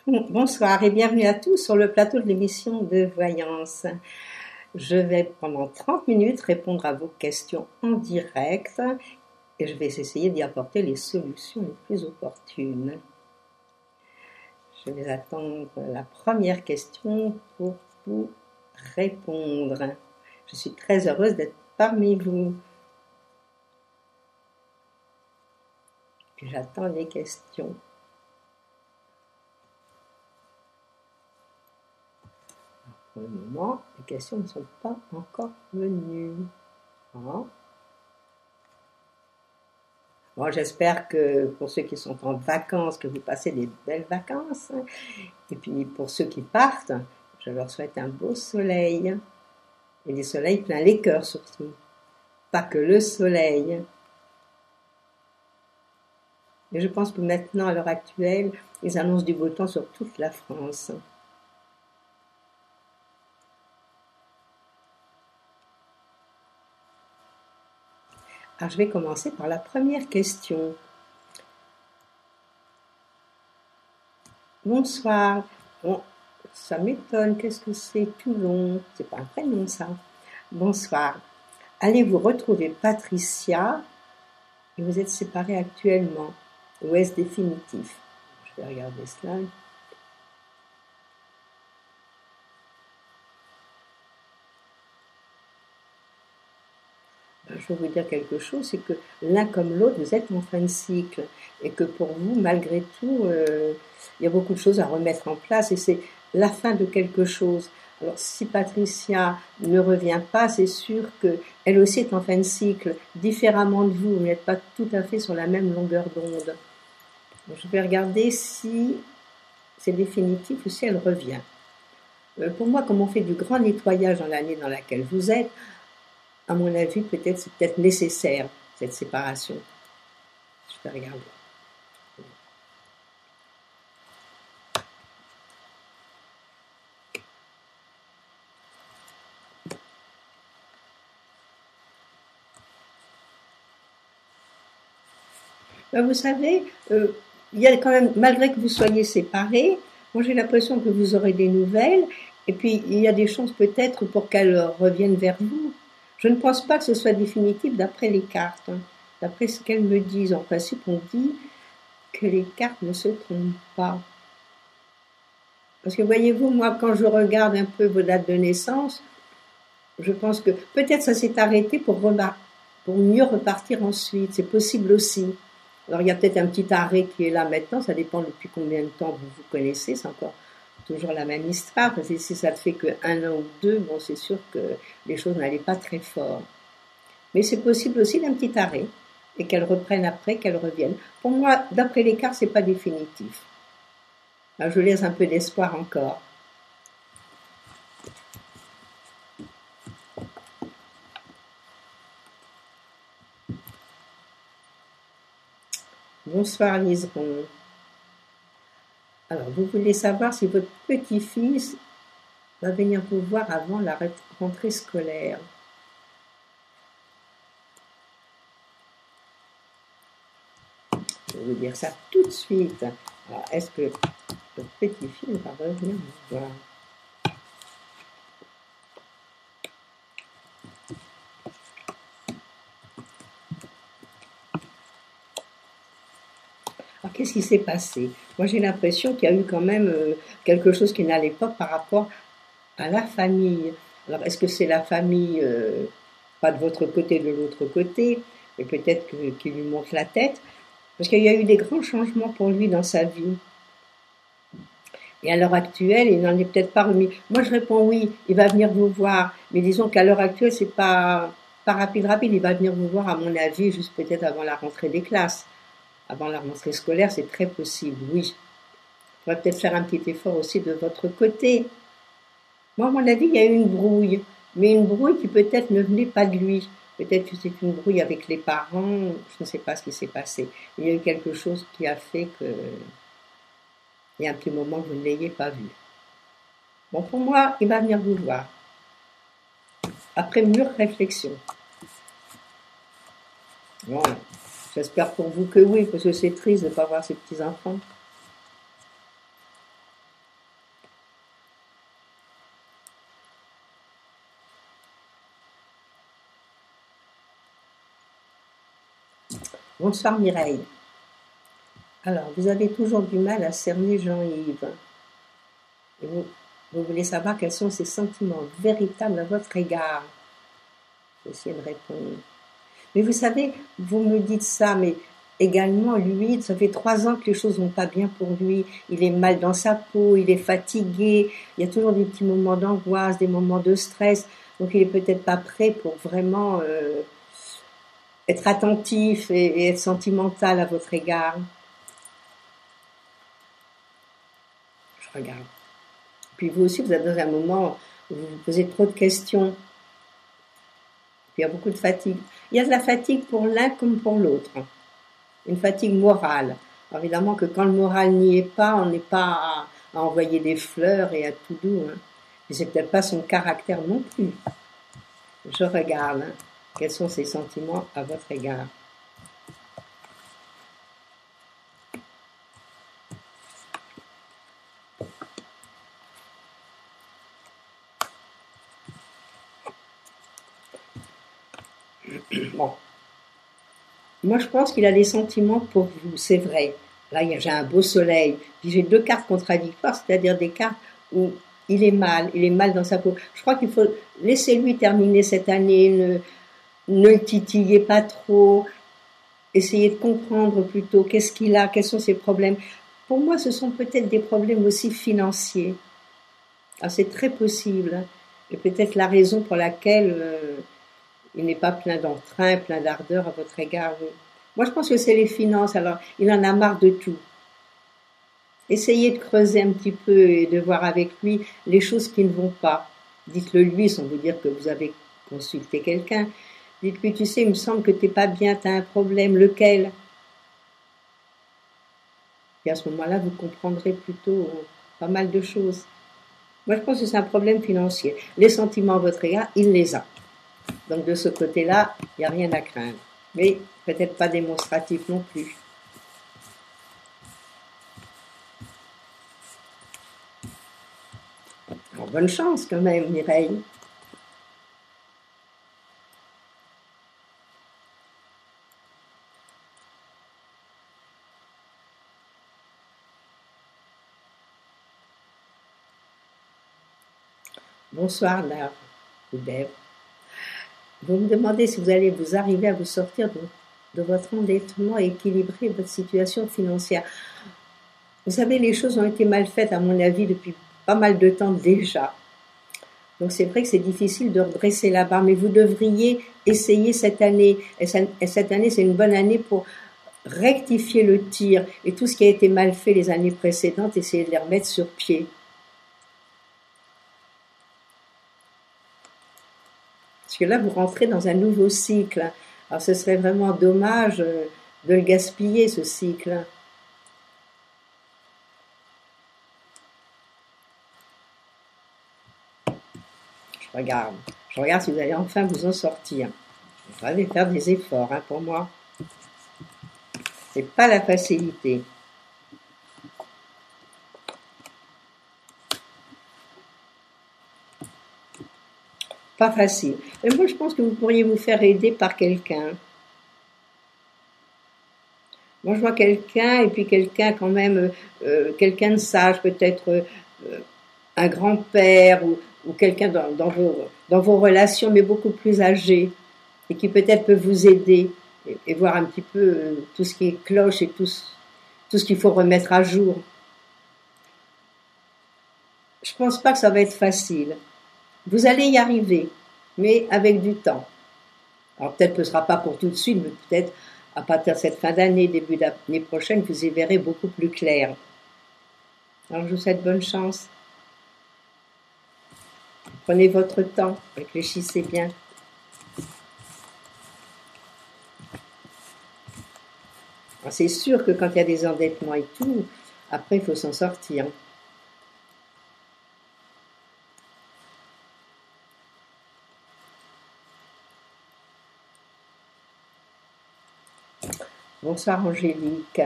Bonsoir et bienvenue à tous sur le plateau de l'émission de Voyance. Je vais pendant 30 minutes répondre à vos questions en direct et je vais essayer d'y apporter les solutions les plus opportunes. Je vais attendre la première question pour vous répondre. Je suis très heureuse d'être parmi vous. J'attends les questions. Pour le moment, les questions ne sont pas encore venues. Bon, j'espère que pour ceux qui sont en vacances, que vous passez des belles vacances. Et puis pour ceux qui partent, je leur souhaite un beau soleil. Et des soleils plein les cœurs surtout. Pas que le soleil. Et je pense que maintenant, à l'heure actuelle, ils annoncent du beau temps sur toute la France. Alors, je vais commencer par la première question. Bonsoir. Bon, ça m'étonne, qu'est-ce que c'est Toulon? C'est pas un prénom ça. Bonsoir. Allez-vous retrouver Patricia et vous êtes séparés actuellement? Ou est-ce définitif? Je vais regarder cela. Je vais vous dire quelque chose, c'est que l'un comme l'autre, vous êtes en fin de cycle et que pour vous, malgré tout, il y a beaucoup de choses à remettre en place et c'est la fin de quelque chose. Alors, si Patricia ne revient pas, c'est sûr qu'elle aussi est en fin de cycle, différemment de vous, vous n'êtes pas tout à fait sur la même longueur d'onde. Donc, je vais regarder si c'est définitif ou si elle revient. Pour moi, comme on fait du grand nettoyage dans l'année dans laquelle vous êtes, à mon avis, c'est peut-être nécessaire, cette séparation. Je vais regarder. Vous savez, il y a quand même, malgré que vous soyez séparés, moi j'ai l'impression que vous aurez des nouvelles, et puis il y a des chances peut-être pour qu'elles reviennent vers vous. Je ne pense pas que ce soit définitif d'après les cartes. D'après ce qu'elles me disent, en principe, on dit que les cartes ne se trompent pas. Parce que voyez-vous, moi, quand je regarde un peu vos dates de naissance, je pense que peut-être ça s'est arrêté pour mieux repartir ensuite. C'est possible aussi. Alors, il y a peut-être un petit arrêt qui est là maintenant. Ça dépend depuis combien de temps vous vous connaissez. C'est encore toujours la même histoire. Parce que si ça ne fait qu'un an ou deux, bon, c'est sûr que les choses n'allaient pas très fort. Mais c'est possible aussi d'un petit arrêt. Et qu'elles reprennent après, qu'elles reviennent. Pour moi, d'après les cartes, c'est pas définitif. Alors, je laisse un peu d'espoir encore. Bonsoir Liseron. Alors, vous voulez savoir si votre petit-fils va venir vous voir avant la rentrée scolaire. Je vais vous dire ça tout de suite. Alors, est-ce que votre petit-fils va revenir vous voir? Alors, qu'est-ce qui s'est passé? Moi, j'ai l'impression qu'il y a eu quand même quelque chose qui n'allait pas par rapport à la famille. Alors, est-ce que c'est la famille, pas de votre côté, de l'autre côté, mais peut-être qu'il lui monte la tête? Parce qu'il y a eu des grands changements pour lui dans sa vie. Et à l'heure actuelle, il n'en est peut-être pas remis. Moi, je réponds oui, il va venir vous voir. Mais disons qu'à l'heure actuelle, c'est pas rapide. Il va venir vous voir, à mon avis, juste peut-être avant la rentrée des classes. Avant la rentrée scolaire, c'est très possible, oui. Il faudrait peut-être faire un petit effort aussi de votre côté. Moi, à mon avis, il y a eu une brouille. Mais une brouille qui peut-être ne venait pas de lui. Peut-être que c'est une brouille avec les parents. Je ne sais pas ce qui s'est passé. Il y a eu quelque chose qui a fait que il y a un petit moment que vous ne l'ayez pas vu. Bon, pour moi, il va venir vous voir. Après mûre réflexion. Bon, j'espère pour vous que oui, parce que c'est triste de ne pas voir ses petits-enfants. Bonsoir Mireille. Alors, vous avez toujours du mal à cerner Jean-Yves. Et vous voulez savoir quels sont ses sentiments véritables à votre égard. Je vais essayer de répondre. Mais vous savez, vous me dites ça, mais également, lui, ça fait 3 ans que les choses vont pas bien pour lui. Il est mal dans sa peau, il est fatigué. Il y a toujours des petits moments d'angoisse, des moments de stress. Donc, il est peut-être pas prêt pour vraiment être attentif et être sentimental à votre égard. Je regarde. Puis vous aussi, vous êtes dans un moment où vous vous posez trop de questions. Puis il y a beaucoup de fatigue. Il y a de la fatigue pour l'un comme pour l'autre. Une fatigue morale. Alors évidemment que quand le moral n'y est pas, on n'est pas à envoyer des fleurs et à tout doux. Hein. Mais c'est peut-être pas son caractère non plus. Je regarde. Hein. Quels sont ses sentiments à votre égard? Bon. Moi, je pense qu'il a des sentiments pour vous, c'est vrai. Là, j'ai un beau soleil. Puis j'ai 2 cartes contradictoires, c'est-à-dire des cartes où il est mal dans sa peau. Je crois qu'il faut laisser lui terminer cette année, ne le titillez pas trop, essayez de comprendre plutôt qu'est-ce qu'il a, quels sont ses problèmes. Pour moi, ce sont peut-être des problèmes aussi financiers. Alors, c'est très possible. Hein. Et peut-être la raison pour laquelle il n'est pas plein d'entrain, plein d'ardeur à votre égard. Moi, je pense que c'est les finances. Alors, il en a marre de tout. Essayez de creuser un petit peu et de voir avec lui les choses qui ne vont pas. Dites-le lui sans vous dire que vous avez consulté quelqu'un. Dites-lui, tu sais, il me semble que t'es pas bien, t'as un problème, lequel? Et à ce moment-là, vous comprendrez plutôt pas mal de choses. Moi, je pense que c'est un problème financier. Les sentiments à votre égard, il les a. Donc de ce côté-là, il n'y a rien à craindre. Mais peut-être pas démonstratif non plus. Alors, bonne chance quand même, Mireille. Bonsoir, Laure ou Dève. Vous me demandez si vous allez vous arriver à vous sortir de votre endettement et équilibrer votre situation financière. Vous savez, les choses ont été mal faites, à mon avis, depuis pas mal de temps déjà. Donc c'est vrai que c'est difficile de redresser la barre, mais vous devriez essayer cette année. Et cette année, c'est une bonne année pour rectifier le tir. Et tout ce qui a été mal fait les années précédentes, essayer de les remettre sur pied. Parce que là, vous rentrez dans un nouveau cycle. Alors ce serait vraiment dommage de le gaspiller, ce cycle. Je regarde si vous allez enfin vous en sortir. Vous allez faire des efforts, hein, pour moi. C'est pas la facilité. Pas facile. Mais moi, je pense que vous pourriez vous faire aider par quelqu'un. Moi, je vois quelqu'un, et puis quelqu'un quand même, quelqu'un de sage, peut-être un grand-père ou quelqu'un dans vos relations, mais beaucoup plus âgé, et qui peut-être peut vous aider et voir un petit peu tout ce qui est cloche et tout ce qu'il faut remettre à jour. Je pense pas que ça va être facile. Vous allez y arriver, mais avec du temps. Alors peut-être que ce ne sera pas pour tout de suite, mais peut-être à partir de cette fin d'année, début d'année prochaine, vous y verrez beaucoup plus clair. Alors je vous souhaite bonne chance. Prenez votre temps, réfléchissez bien. Alors c'est sûr que quand il y a des endettements et tout, après il faut s'en sortir. Bonsoir Angélique.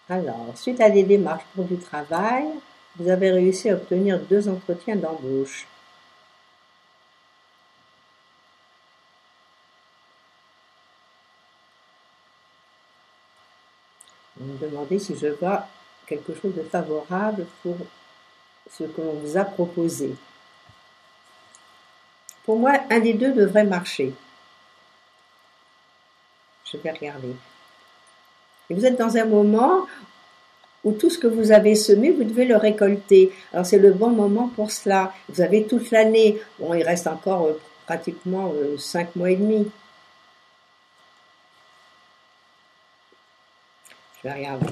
Alors, suite à des démarches pour du travail, vous avez réussi à obtenir 2 entretiens d'embauche. regarder si je vois quelque chose de favorable pour ce que l'on vous a proposé. Pour moi, un des deux devrait marcher. Je vais regarder. Et vous êtes dans un moment où tout ce que vous avez semé, vous devez le récolter. Alors c'est le bon moment pour cela. Vous avez toute l'année. Bon, il reste encore pratiquement 5 mois et demi. Je vais regarder.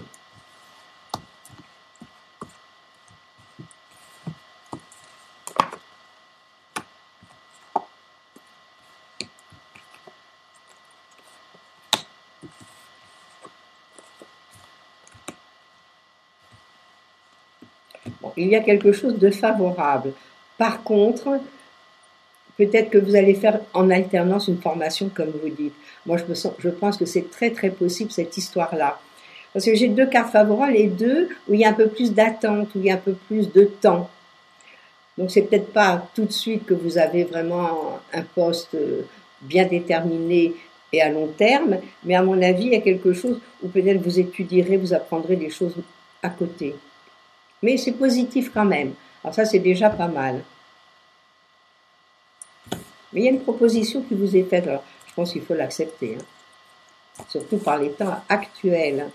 Bon, il y a quelque chose de favorable. Par contre, peut-être que vous allez faire en alternance une formation comme vous dites. Moi, je pense que c'est très très possible cette histoire-là. Parce que j'ai 2 cartes favorables et 2 où il y a un peu plus d'attente, où il y a un peu plus de temps. Donc c'est peut-être pas tout de suite que vous avez vraiment un poste bien déterminé et à long terme, mais à mon avis, il y a quelque chose où peut-être vous étudierez, vous apprendrez des choses à côté. Mais c'est positif quand même. Alors ça, c'est déjà pas mal. Mais il y a une proposition qui vous est faite. Alors, je pense qu'il faut l'accepter. Surtout par les temps actuels.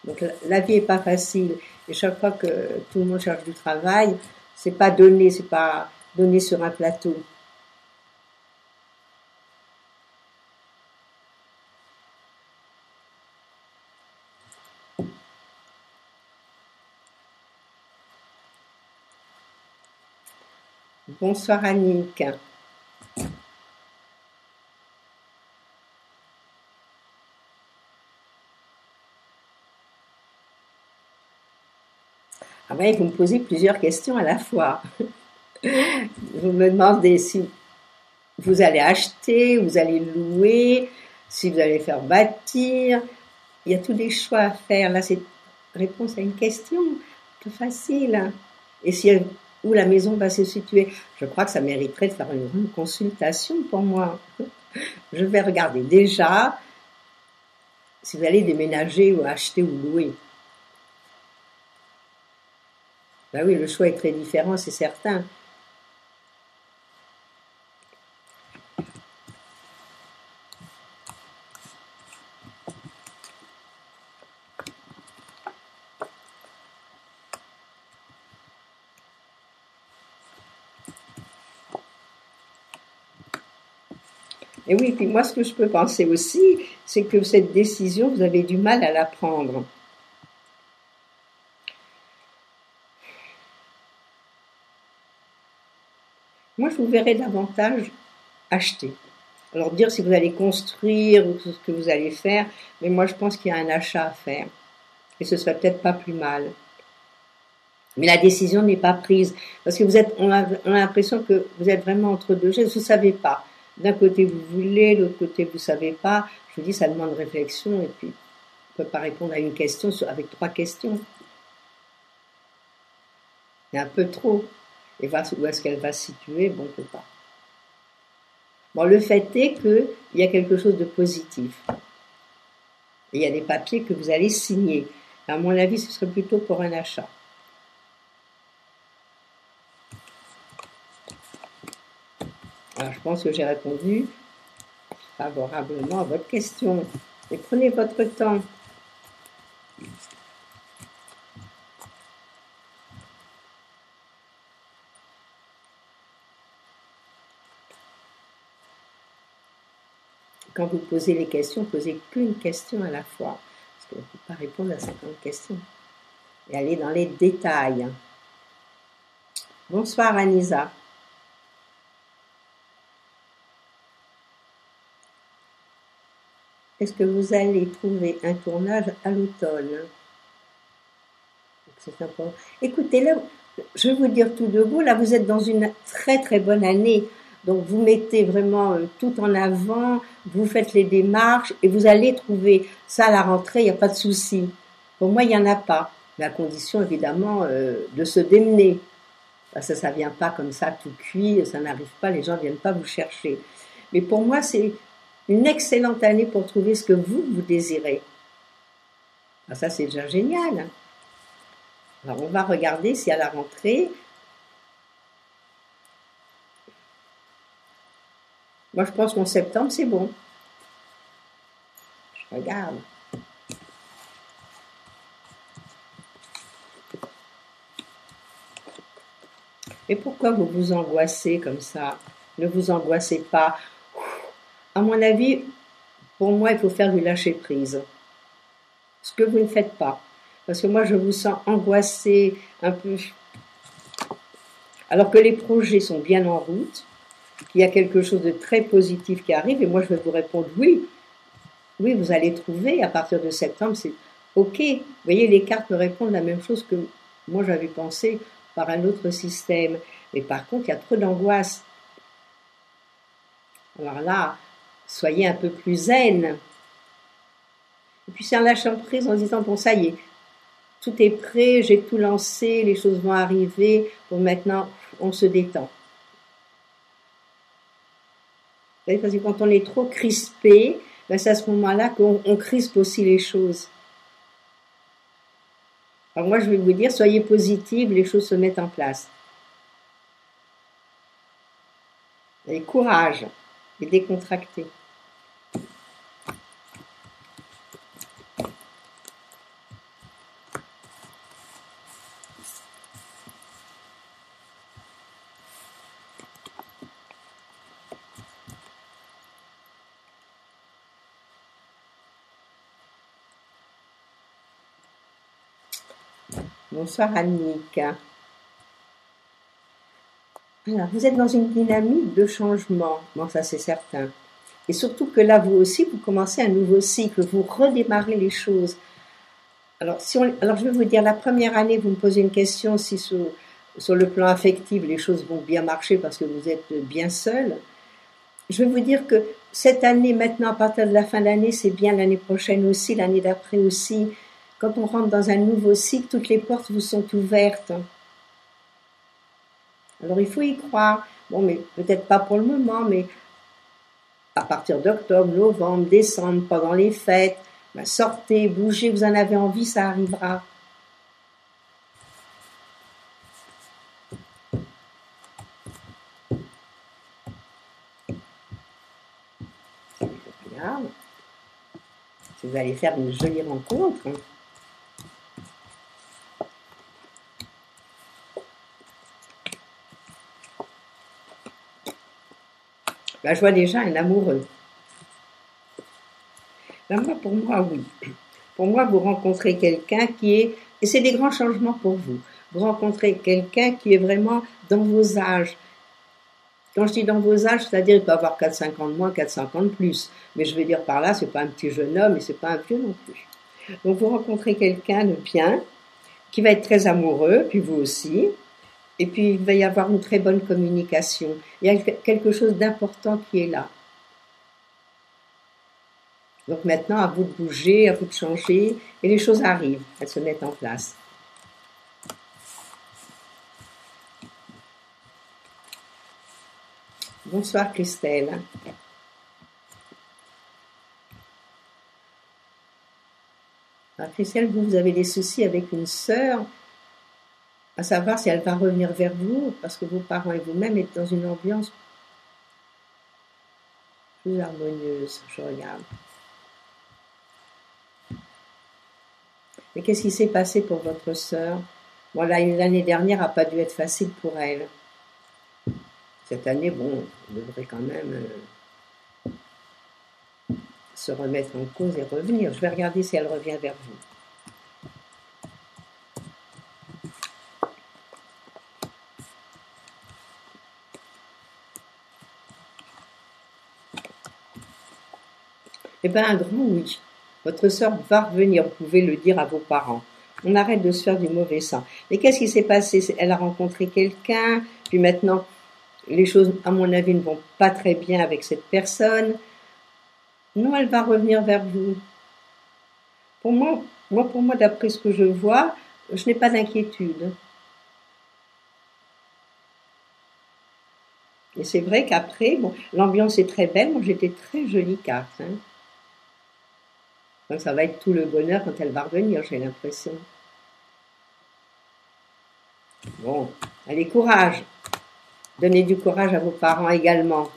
Donc la vie est pas facile. Et chaque fois que tout le monde cherche du travail, c'est pas donné sur un plateau. Bonsoir Annick. Ah ouais, vous me posez plusieurs questions à la fois. Vous me demandez si vous allez acheter, vous allez louer, si vous allez faire bâtir. Il y a tous des choix à faire. Là, c'est réponse à une question peu facile. Et si où la maison va se situer, je crois que ça mériterait de faire une grande consultation pour moi. Je vais regarder déjà si vous allez déménager ou acheter ou louer. Ben oui, le choix est très différent, c'est certain. Et oui, puis moi, ce que je peux penser aussi, c'est que cette décision, vous avez du mal à la prendre. Moi, je vous verrais davantage acheter. Alors, dire si vous allez construire ou ce que vous allez faire, mais moi, je pense qu'il y a un achat à faire. Et ce serait peut-être pas plus mal. Mais la décision n'est pas prise. Parce que on a l'impression que vous êtes vraiment entre deux chaises, vous ne savez pas. D'un côté, vous voulez, de l'autre côté, vous ne savez pas. Je vous dis, ça demande réflexion, et puis, on ne peut pas répondre à une question avec 3 questions. Il y a un peu trop. Et voir où est-ce qu'elle va se situer, bon, on ne peut pas. Bon, le fait est qu'il y a quelque chose de positif. Et il y a des papiers que vous allez signer. À mon avis, ce serait plutôt pour un achat. Alors, je pense que j'ai répondu favorablement à votre question. Et prenez votre temps. Quand vous posez les questions, posez qu'une question à la fois. Parce qu'on ne peut pas répondre à 50 questions. Et aller dans les détails. Bonsoir Anisa. Est-ce que vous allez trouver un tournage à l'automne? C'est important. Écoutez, là, je vais vous dire tout de go, là vous êtes dans une très très bonne année. Donc vous mettez vraiment tout en avant, vous faites les démarches et vous allez trouver ça à la rentrée, il n'y a pas de souci. Pour moi, il n'y en a pas. Mais à condition évidemment de se démener. Parce que ça ne vient pas comme ça tout cuit, ça n'arrive pas, les gens ne viennent pas vous chercher. Mais pour moi, c'est une excellente année pour trouver ce que vous désirez. Ah, ça, c'est déjà génial. Alors, on va regarder si à la rentrée, moi, je pense qu'en septembre, c'est bon. Je regarde. Et pourquoi vous vous angoissez comme ça? Ne vous angoissez pas. À mon avis, pour moi, il faut faire du lâcher-prise. Ce que vous ne faites pas. Parce que moi, je vous sens angoissé, un peu. Alors que les projets sont bien en route, qu'il y a quelque chose de très positif qui arrive, et moi, je vais vous répondre oui. Oui, vous allez trouver à partir de septembre, c'est OK. Vous voyez, les cartes me répondent la même chose que moi, j'avais pensé par un autre système. Mais par contre, il y a trop d'angoisse. Alors là, soyez un peu plus zen. Et puis c'est un lâchant prise en se disant, bon, ça y est, tout est prêt, j'ai tout lancé, les choses vont arriver, bon, maintenant, on se détend. Vous savez, parce que quand on est trop crispé, ben c'est à ce moment-là qu'on crispe aussi les choses. Alors moi, je vais vous dire, soyez positive, les choses se mettent en place. Et courage, et décontracté. Bonsoir Annick. Alors, vous êtes dans une dynamique de changement, bon ça c'est certain. Et surtout que là, vous aussi, vous commencez un nouveau cycle, vous redémarrez les choses. Alors, alors je vais vous dire, la première année, vous me posez une question si sur le plan affectif, les choses vont bien marcher parce que vous êtes bien seul. Je vais vous dire que cette année, maintenant, à partir de la fin d'année, c'est bien l'année prochaine aussi, l'année d'après aussi. Quand on rentre dans un nouveau cycle, toutes les portes vous sont ouvertes. Alors, il faut y croire. Bon, mais peut-être pas pour le moment, mais à partir d'octobre, novembre, décembre, pendant les fêtes, ben sortez, bougez, vous en avez envie, ça arrivera. Regarde, si vous allez faire une jolie rencontre. Ben, je vois déjà un amoureux. Ben, moi, pour moi, oui. Pour moi, vous rencontrez quelqu'un qui est, et c'est des grands changements pour vous, vous rencontrez quelqu'un qui est vraiment dans vos âges. Quand je dis dans vos âges, c'est-à-dire il peut avoir 4-5 ans de moins, 4-5 ans de plus. Mais je veux dire par là, c'est pas un petit jeune homme et c'est pas un vieux non plus. Donc vous rencontrez quelqu'un de bien, qui va être très amoureux, puis vous aussi. Et puis il va y avoir une très bonne communication. Il y a quelque chose d'important qui est là. Donc maintenant, à vous de bouger, à vous de changer, et les choses arrivent, elles se mettent en place. Bonsoir Christelle. Alors Christelle, vous avez des soucis avec une sœur, à savoir si elle va revenir vers vous, parce que vos parents et vous-même êtes dans une ambiance plus harmonieuse, je regarde. Mais qu'est-ce qui s'est passé pour votre sœur? Bon, l'année dernière n'a pas dû être facile pour elle. Cette année, bon, elle devrait quand même se remettre en cause et revenir. Je vais regarder si elle revient vers vous. Eh bien, un grand oui. Votre sœur va revenir, vous pouvez le dire à vos parents. On arrête de se faire du mauvais sang. Mais qu'est-ce qui s'est passé? Elle a rencontré quelqu'un, puis maintenant, les choses, à mon avis, ne vont pas très bien avec cette personne. Non, elle va revenir vers vous. Pour moi, d'après ce que je vois, je n'ai pas d'inquiétude. Et c'est vrai qu'après, bon, l'ambiance est très belle. Moi, j'étais très jolie carte. Hein. Donc ça va être tout le bonheur quand elle va revenir, j'ai l'impression. Bon, allez, courage. Donnez du courage à vos parents également.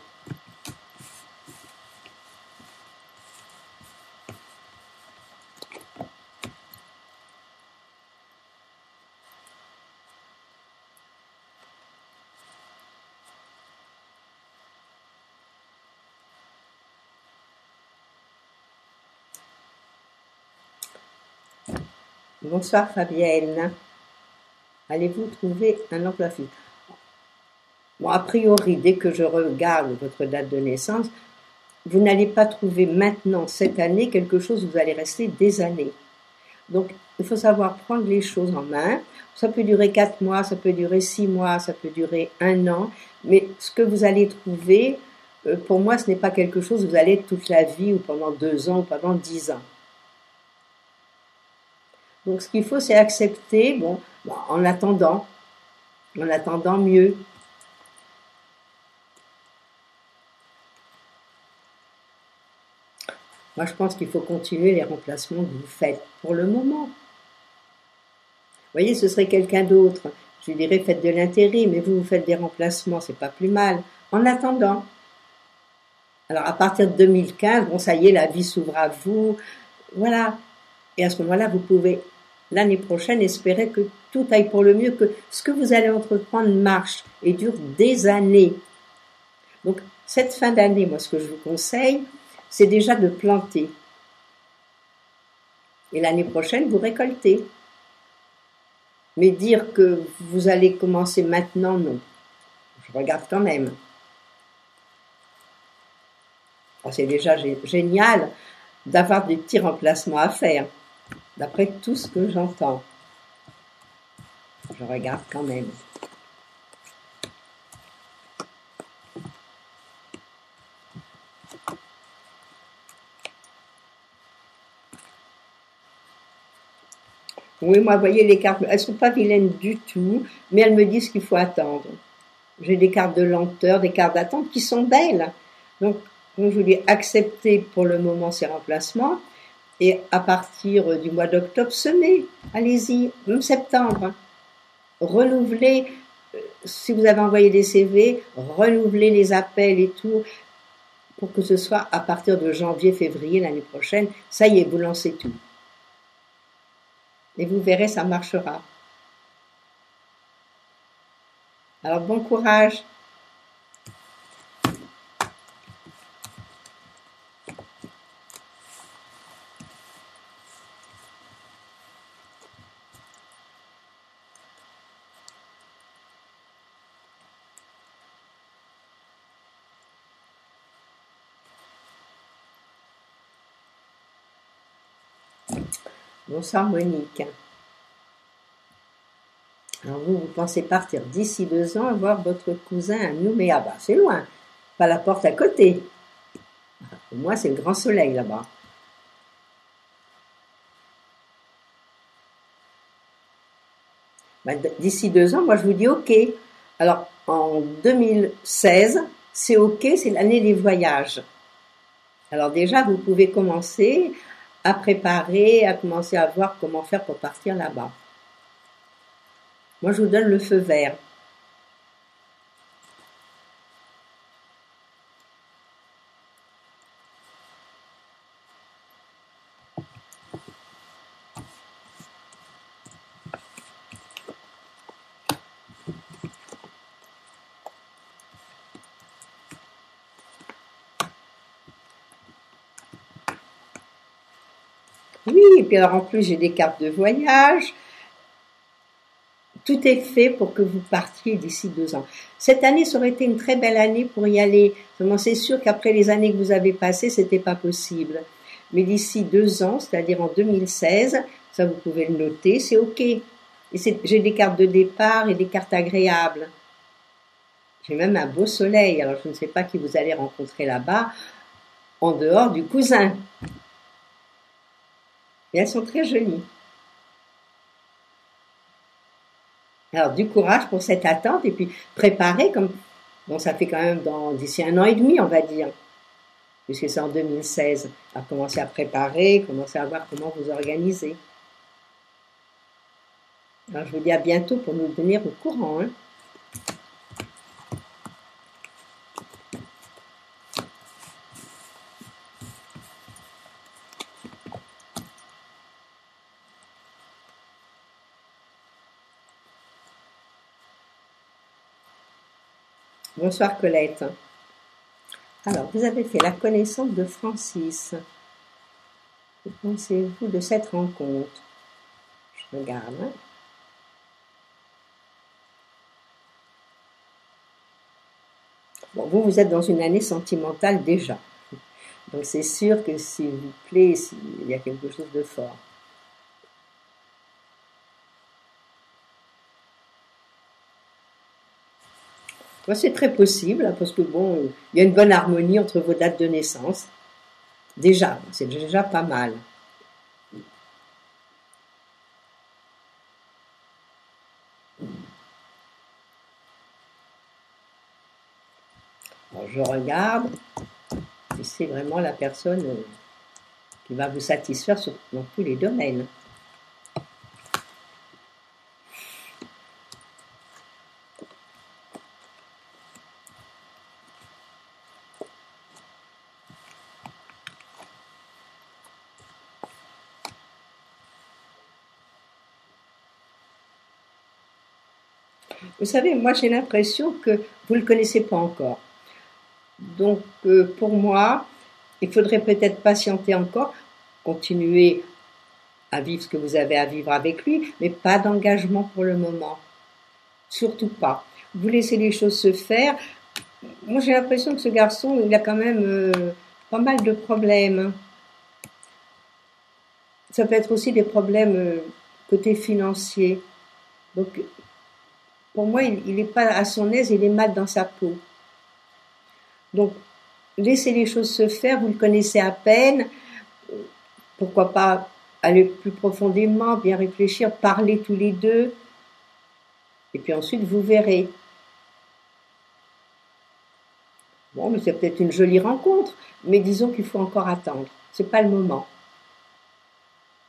Bonsoir Fabienne. Allez-vous trouver un emploi fixe? Bon, a priori, dès que je regarde votre date de naissance, vous n'allez pas trouver maintenant, cette année, quelque chose où vous allez rester des années. Donc, il faut savoir prendre les choses en main. Ça peut durer 4 mois, ça peut durer 6 mois, ça peut durer 1 an. Mais ce que vous allez trouver, pour moi, ce n'est pas quelque chose où vous allez être toute la vie ou pendant 2 ans ou pendant 10 ans. Donc, ce qu'il faut, c'est accepter, bon, en attendant mieux. Moi, je pense qu'il faut continuer les remplacements que vous faites pour le moment. Vous voyez, ce serait quelqu'un d'autre. Je dirais, faites de l'intérim, mais vous faites des remplacements, c'est pas plus mal. En attendant. Alors, à partir de 2015, bon, ça y est, la vie s'ouvre à vous. Voilà. Et à ce moment-là, vous pouvez, l'année prochaine, espérer que tout aille pour le mieux, que ce que vous allez entreprendre marche et dure des années. Donc, cette fin d'année, moi, ce que je vous conseille, c'est déjà de planter. Et l'année prochaine, vous récoltez. Mais dire que vous allez commencer maintenant, non. Je regarde quand même. C'est déjà génial d'avoir des petits remplacements à faire, d'après tout ce que j'entends. Je regarde quand même. Oui, moi, vous voyez, les cartes, elles ne sont pas vilaines du tout, mais elles me disent qu'il faut attendre. J'ai des cartes de lenteur, des cartes d'attente qui sont belles. Donc, comme je vous dis, acceptez pour le moment ces remplacements, et à partir du mois d'octobre, semez. Allez-y, même septembre. Renouvelez, si vous avez envoyé des CV, renouvelez les appels et tout, pour que ce soit à partir de janvier, février l'année prochaine. Ça y est, vous lancez tout. Et vous verrez, ça marchera. Alors, bon courage. Bonsoir Monique. Alors vous pensez partir d'ici 2 ans voir votre cousin à Nouméa. Bah, c'est loin, pas la porte à côté. Pour moi, c'est le grand soleil là-bas. Bah, d'ici 2 ans, moi je vous dis OK. Alors en 2016, c'est OK, c'est l'année des voyages. Alors déjà, vous pouvez commencer à préparer, à commencer à voir comment faire pour partir là-bas. Moi, je vous donne le feu vert. Oui, et puis alors en plus, j'ai des cartes de voyage. Tout est fait pour que vous partiez d'ici 2 ans. Cette année, ça aurait été une très belle année pour y aller. Seulement, c'est sûr qu'après les années que vous avez passées, c'était pas possible. Mais d'ici 2 ans, c'est-à-dire en 2016, ça vous pouvez le noter, c'est OK. Et j'ai des cartes de départ et des cartes agréables. J'ai même un beau soleil, alors je ne sais pas qui vous allez rencontrer là-bas, en dehors du cousin. Et elles sont très jolies. Alors, du courage pour cette attente et puis préparer comme, bon, ça fait quand même d'ici 1 an et demi, on va dire. puisque c'est en 2016, à commencer à préparer, commencer à voir comment vous organiser. Alors, je vous dis à bientôt pour nous tenir au courant. Hein. Bonsoir Colette. Alors, vous avez fait la connaissance de Francis. Que pensez-vous de cette rencontre? Je regarde. Hein. Bon, vous êtes dans une année sentimentale déjà. Donc c'est sûr que s'il vous plaît, il y a quelque chose de fort. C'est très possible, hein, parce que bon, il y a une bonne harmonie entre vos dates de naissance. Déjà, c'est déjà pas mal. Alors, je regarde si c'est vraiment la personne qui va vous satisfaire dans tous les domaines. Vous savez, moi j'ai l'impression que vous ne le connaissez pas encore. Donc pour moi, il faudrait peut-être patienter encore, continuer à vivre ce que vous avez à vivre avec lui, mais pas d'engagement pour le moment. Surtout pas. Vous laissez les choses se faire. Moi j'ai l'impression que ce garçon, il a quand même pas mal de problèmes. Ça peut être aussi des problèmes côté financier. Donc pour moi, il n'est pas à son aise, il est mal dans sa peau. Donc, laissez les choses se faire, vous le connaissez à peine, pourquoi pas aller plus profondément, bien réfléchir, parler tous les deux, et puis ensuite vous verrez. Bon, mais c'est peut-être une jolie rencontre, mais disons qu'il faut encore attendre. C'est pas le moment.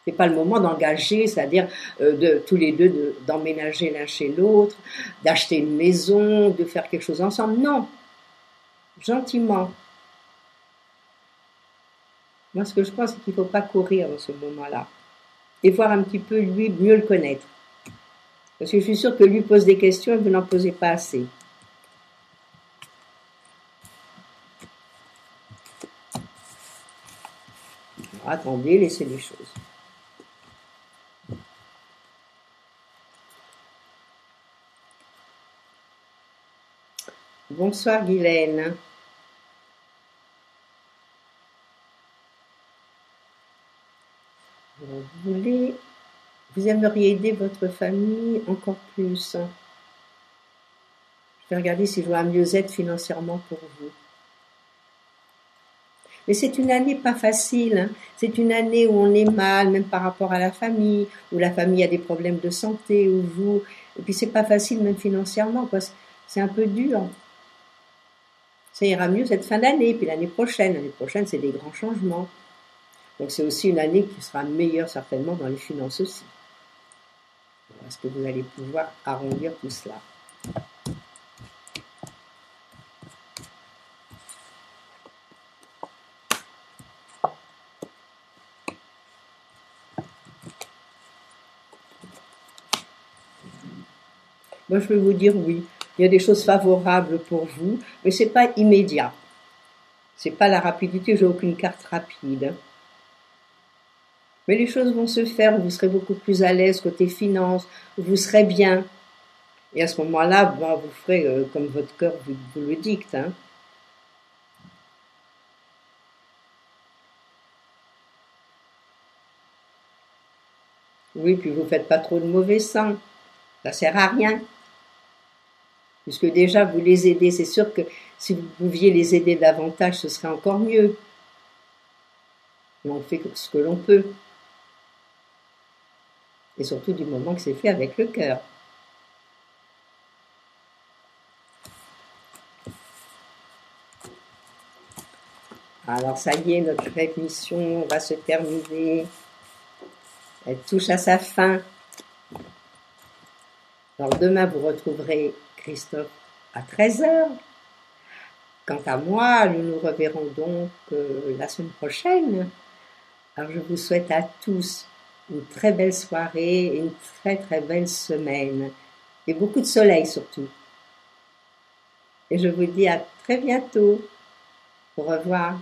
C'est pas le moment d'engager, c'est-à-dire de tous les deux d'emménager l'un chez l'autre, d'acheter une maison, de faire quelque chose ensemble. Non, gentiment. Moi, ce que je pense, c'est qu'il ne faut pas courir dans ce moment-là. Et voir un petit peu, lui, mieux le connaître. Parce que je suis sûre que lui pose des questions et vous n'en posez pas assez. Alors, attendez, laissez les choses. Bonsoir Guylaine. Vous aimeriez aider votre famille encore plus. Je vais regarder si je vois un mieux-être financièrement pour vous. Mais c'est une année pas facile. Hein. C'est une année où on est mal, même par rapport à la famille, où la famille a des problèmes de santé, où vous. Et puis c'est pas facile même financièrement, parce que c'est un peu dur. Ça ira mieux cette fin d'année, puis l'année prochaine, c'est des grands changements. Donc c'est aussi une année qui sera meilleure certainement dans les finances aussi. Est-ce que vous allez pouvoir arrondir tout cela? Moi, je vais vous dire oui. Il y a des choses favorables pour vous, mais c'est pas immédiat. C'est pas la rapidité, j'ai aucune carte rapide. Mais les choses vont se faire, vous serez beaucoup plus à l'aise côté finance, vous serez bien. Et à ce moment-là, vous ferez comme votre cœur vous le dicte. Hein. Oui, puis vous faites pas trop de mauvais sang. Ça sert à rien. Puisque déjà, vous les aidez. C'est sûr que si vous pouviez les aider davantage, ce serait encore mieux. Mais on fait ce que l'on peut. Et surtout du moment que c'est fait avec le cœur. Alors ça y est, notre émission va se terminer. Elle touche à sa fin. Alors demain, vous retrouverez Christophe à 13h. Quant à moi, nous nous reverrons donc la semaine prochaine. Alors je vous souhaite à tous une très belle soirée et une très très belle semaine. Et beaucoup de soleil surtout. Et je vous dis à très bientôt. Au revoir.